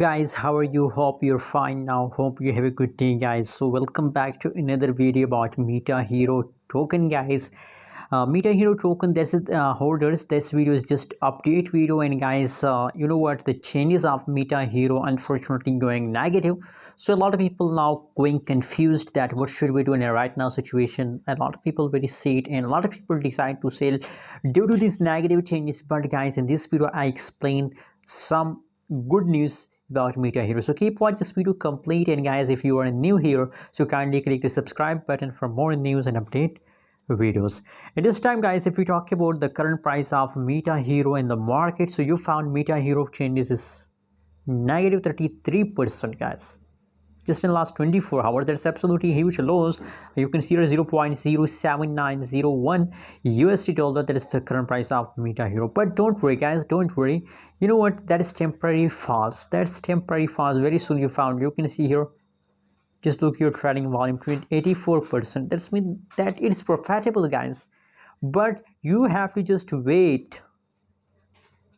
Guys, how are you? Hope you're fine now. Hope you have a good day, guys. So welcome back to another video about Metahero token, guys. Metahero token, this is holders. This video is just update video, and guys, you know what, the changes of Metahero unfortunately going negative. So a lot of people now going confused that what should we do in a right now situation. A lot of people very sad, and a lot of people decide to sell due to these negative changes. But guys, in this video I explain some good news about Metahero. So keep watch this video complete, and guys, if you are new here, so kindly click the subscribe button for more news and update videos. At this time, guys, if we talk about the current price of Metahero in the market, so you found Metahero changes is negative 33%, guys, just in the last 24 hours. That's absolutely huge lows. You can see 0.07901 USD dollar. That is the current price of Metahero. But don't worry, guys, don't worry. You know what, that is temporary falls. That's temporary falls. Very soon you found, you can see here, just look your trading volume, 84%. That's mean that it's profitable, guys, but you have to just wait.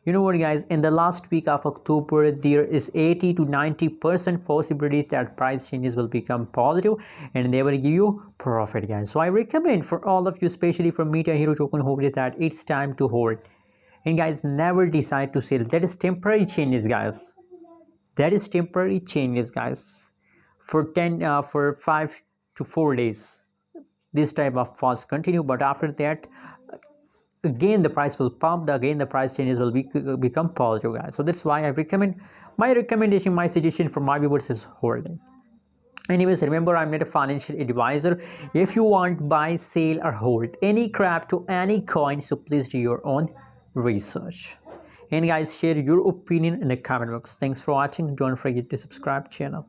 You know what, guys, in the last week of October, there is 80 to 90% possibilities that price changes will become positive and they will give you profit, guys. So I recommend for all of you, especially for Metahero token holders, that it's time to hold. And guys, never decide to sell. That is temporary changes, guys. That is temporary changes, guys. For 5 to 4 days, this type of falls continue, but after that, again the price will pump, again the price changes will become positive, guys. So that's why I recommend, my recommendation, my suggestion for my viewers is holding. Anyways, remember, I'm not a financial advisor. If you want buy, sell or hold any crypto, any coin, so please do your own research. And guys, share your opinion in the comment box. Thanks for watching. Don't forget to subscribe channel.